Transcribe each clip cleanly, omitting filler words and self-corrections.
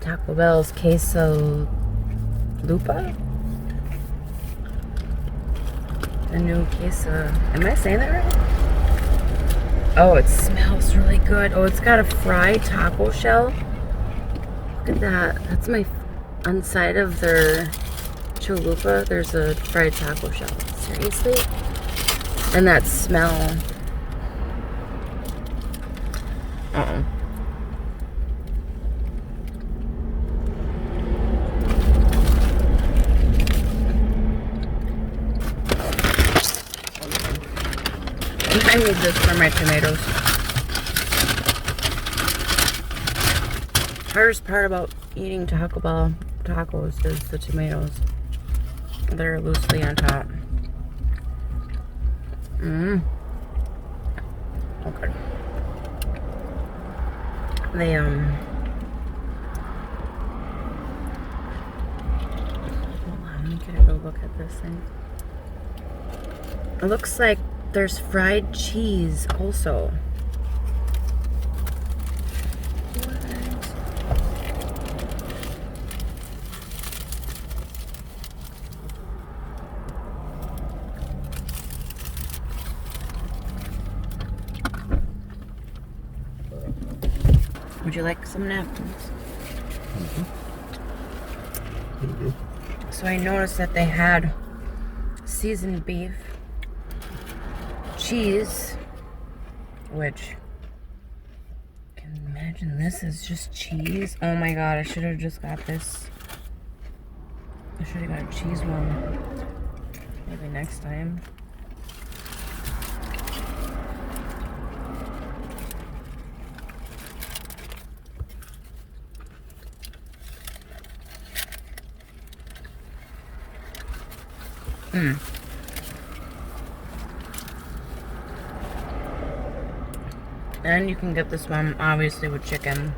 Taco Bell's Quesalupa. The new Quesa. Am I saying that right? Oh, it smells really good. Oh, it's got a fried taco shell. Look at that. That's my inside of their chalupa. There's a fried taco shell. Seriously? And that smell. Uh-oh. I need this for my tomatoes. Hardest part about eating Taco Bell tacos is the tomatoes. They're loosely on top. Okay. They hold on, let me get a good look at this thing. It looks like there's fried cheese also. Would you like some napkins? So I noticed that they had seasoned beef, cheese, which I can imagine this is just cheese. Oh my god, I should have just got this. I should have got a cheese one. Maybe next time. And you can get this one obviously with chicken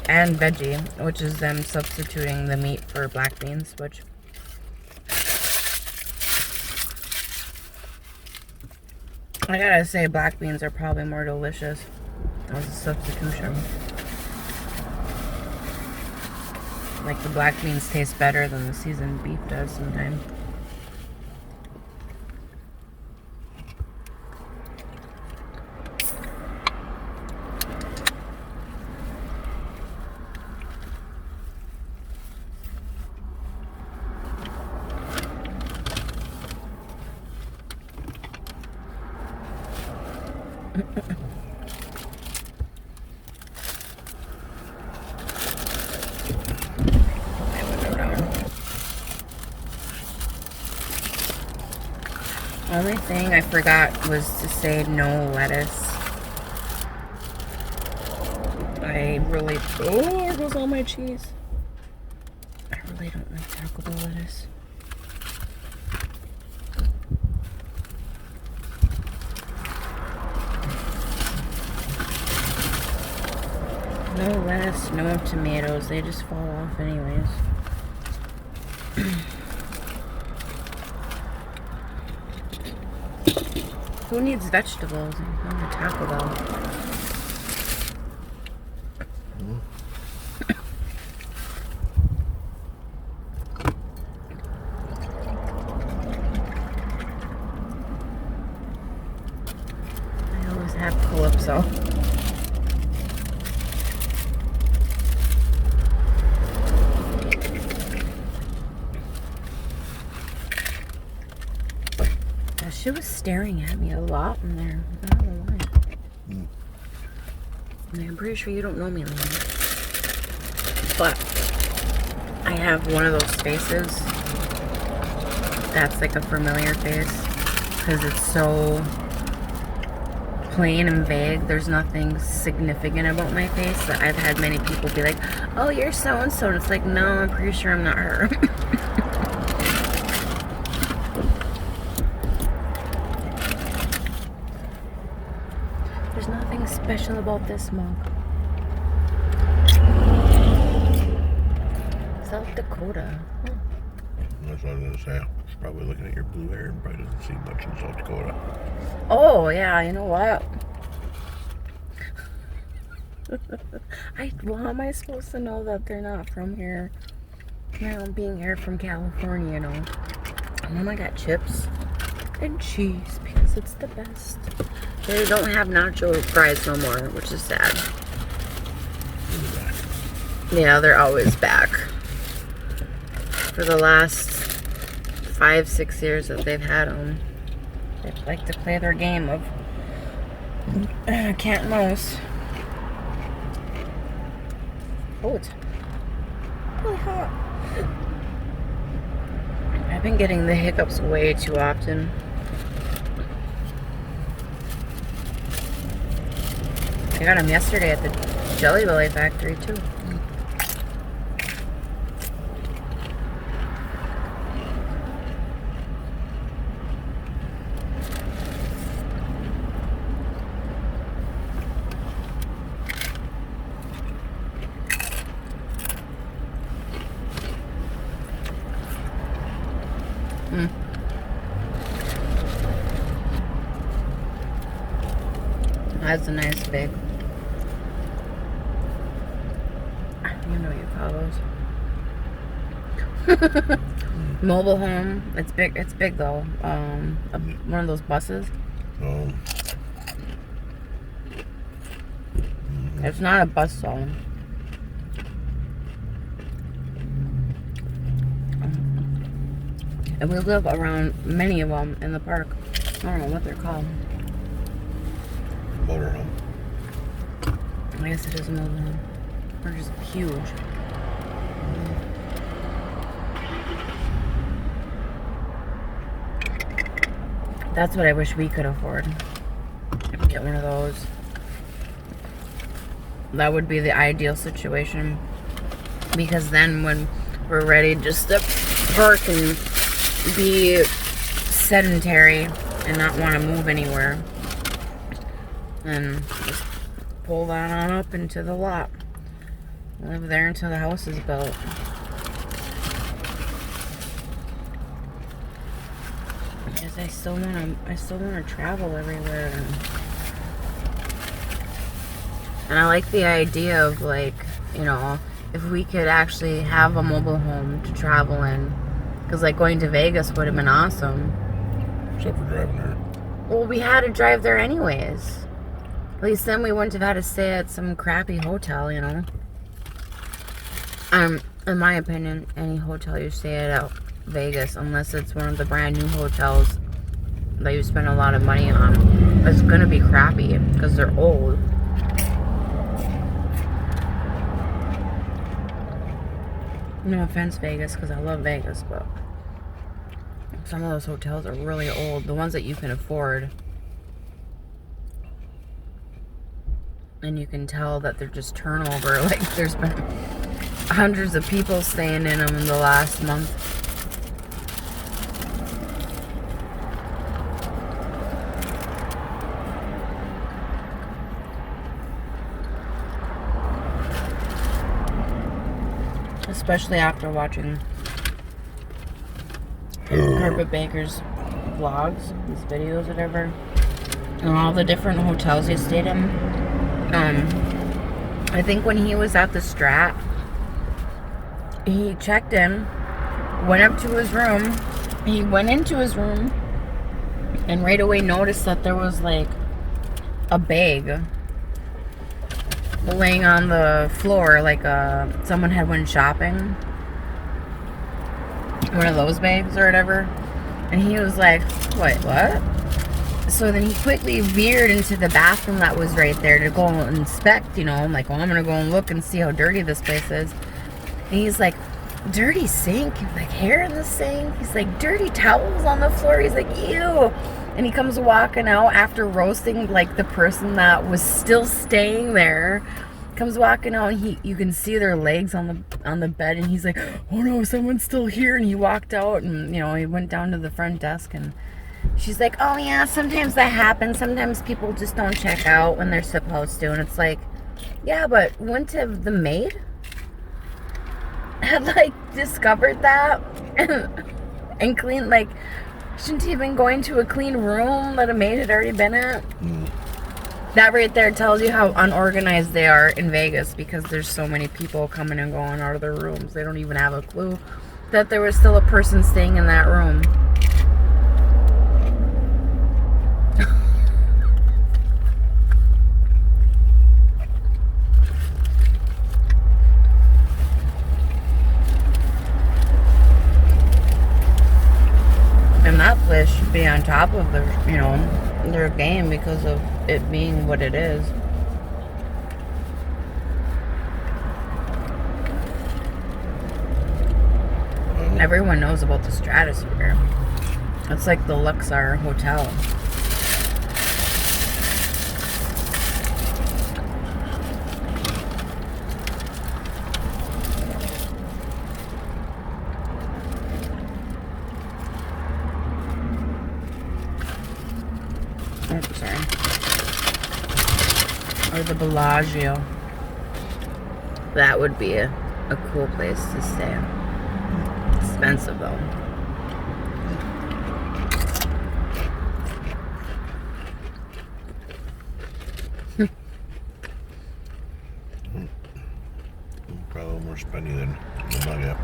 and veggie, which is them substituting the meat for black beans, which I gotta say black beans are probably more delicious as a substitution. Like the black beans taste better than the seasoned beef does sometimes. The only thing I forgot was to say no lettuce. I really... Oh, there goes all my cheese. I really don't like Taco Bell lettuce. No lettuce, no tomatoes. They just fall off anyways. Who needs vegetables on a Taco Bell? I always have Calypso. She was staring at me a lot in there. I don't know why. I'm pretty sure you don't know me, Lynn. But I have one of those faces that's like a familiar face because it's so plain and vague. There's nothing significant about my face that I've had many people be like, oh, you're so-and-so. And it's like, no, I'm pretty sure I'm not her. There's nothing special about this mug. South Dakota. That's what I was going to say. She's probably looking at your blue hair and probably doesn't see much in South Dakota. Oh, yeah, you know what? Well, how am I supposed to know that they're not from here? Being here from California, you know. And then I got chips and cheese because it's the best. They don't have nacho fries no more, which is sad. Yeah, they're always back. For the last 5-6 years that they've had them, they like to play their game of cat and mouse. Oh, it's really hot. I've been getting the hiccups way too often. I got them yesterday at the Jelly Belly factory too. That's a nice big. You know you call those. Mobile home. It's big. It's big though. One of those buses. Oh. It's not a bus though. And we live around many of them in the park. I don't know what they're called. Motorhome. I guess it is a mobile home. They're just huge. That's what I wish we could afford. Get one of those. That would be the ideal situation. Because then when we're ready just to park and be sedentary and not want to move anywhere, and just pull that on up into the lot. Live there until the house is built. Because I still wanna travel everywhere. And I like the idea of, like, you know, if we could actually have a mobile home to travel in. Because, like, going to Vegas would have been awesome. Except for driving there. Well, we had to drive there anyways. At least then we wouldn't have had to stay at some crappy hotel, you know. In my opinion, any hotel you stay at Vegas, unless it's one of the brand new hotels that you spend a lot of money on, it's gonna be crappy because they're old. No offense, Vegas, because I love Vegas, but some of those hotels are really old. The ones that you can afford. And you can tell that they're just turnover. Like, there's been hundreds of people staying in them in the last month. Especially after watching Carpet Baker's vlogs, these videos, whatever, and all the different hotels he stayed in. I think when he was at the Strat, he checked in, went up to his room, he went into his room, and right away noticed that there was like a bag laying on the floor, like someone had went shopping, one of those bags or whatever, and he was like, what? So then he quickly veered into the bathroom that was right there to go and inspect, you know. I'm like, well, I'm gonna go and look and see how dirty this place is. And he's like, dirty sink, like hair in the sink. He's like, dirty towels on the floor. He's like, ew. And he comes walking out after roasting like the person that was still staying there. Comes walking out, and you can see their legs on the bed, and he's like, oh no, someone's still here. And he walked out, and you know, he went down to the front desk, and she's like, oh yeah, sometimes that happens. Sometimes people just don't check out when they're supposed to. And it's like, yeah, but wouldn't have the maid had like discovered that and clean, like, shouldn't he have been going to a clean room that a maid had already been at? That right there tells you how unorganized they are in Vegas because there's so many people coming and going out of their rooms. They don't even have a clue that there was still a person staying in that room. And that place should be on top of their, their game because of it being what it is. Everyone knows about the Stratosphere. It's like the Luxor Hotel. Oh, sorry. Or the Bellagio. That would be a cool place to stay. Expensive though. Probably a little more spendy than the Nugget.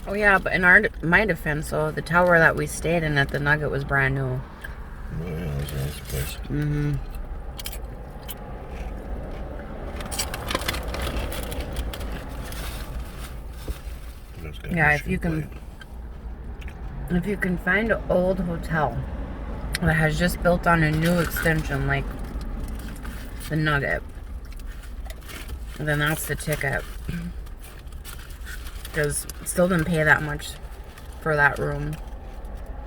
Oh yeah, but in my defense, so the tower that we stayed in at the Nugget was brand new. Oh yeah, that was a nice place. Mm-hmm. Yeah, if you can find an old hotel that has just built on a new extension like the Nugget, then that's the ticket. Because still didn't pay that much for that room.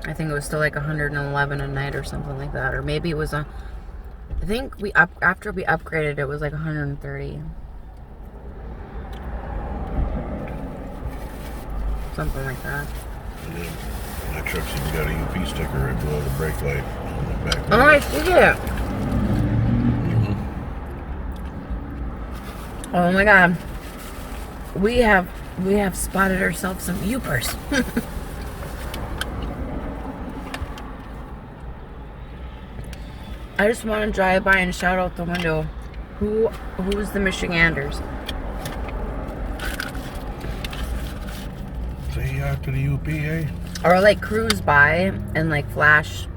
I think it was still like 111 a night or something like that, or maybe it was I think after we upgraded it was like 130. Something like that. And then that truck's even got a UP sticker right below the brake light on the back. Oh, I see it. Mm-hmm. Oh my God. We have spotted ourselves some Upers. I just want to drive by and shout out the window. Who's the Michiganders? Say out to the UP, eh? Or like cruise by and like flash,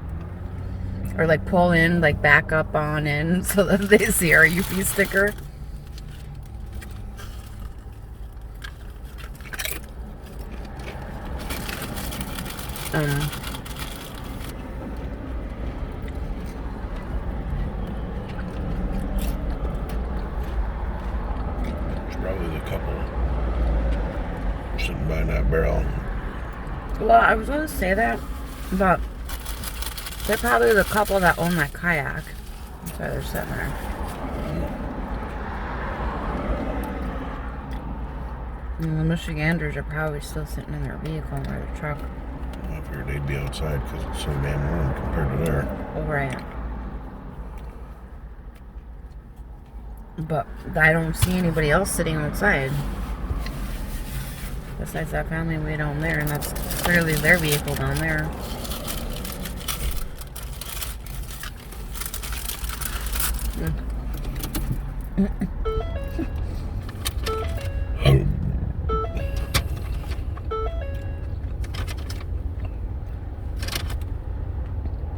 or like pull in, like back up on in so that they see our UP sticker. It's probably the couple sitting behind that barrel. Well, I was going to say that, but they're probably the couple that own that kayak. That's why they're sitting there. And the Michiganders are probably still sitting in their vehicle or their truck. I figured they'd be outside because it's so damn warm compared to there. Oh, right. But I don't see anybody else sitting outside. Besides that family way down there, and that's clearly their vehicle down there.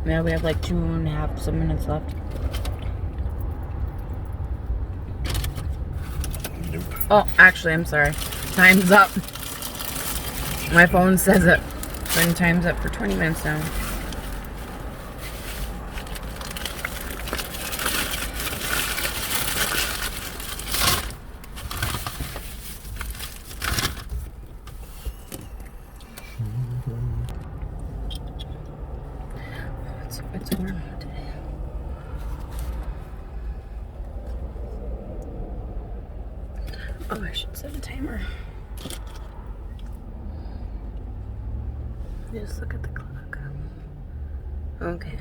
Yeah, we have like 2.5 some minutes left. Nope. Oh, actually, I'm sorry. Time's up. My phone says it. When time's up for 20 minutes now. It's warm out today. Oh, I should set a timer. Just look at the clock. Okay.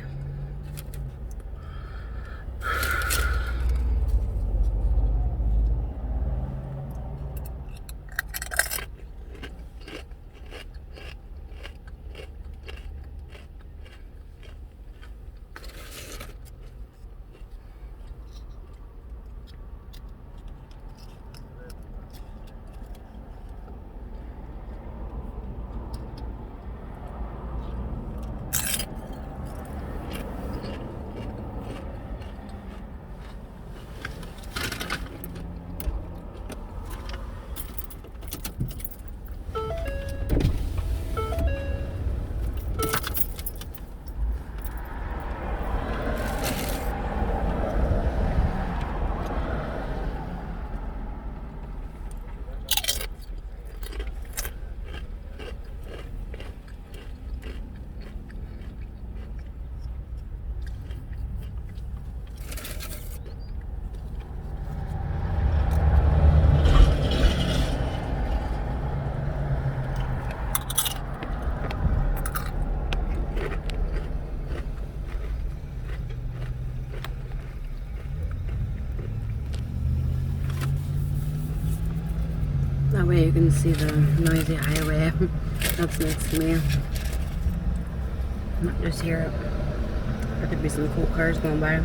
way you can see the noisy highway. That's nice to me. Not just hear it. There could be some cool cars going by.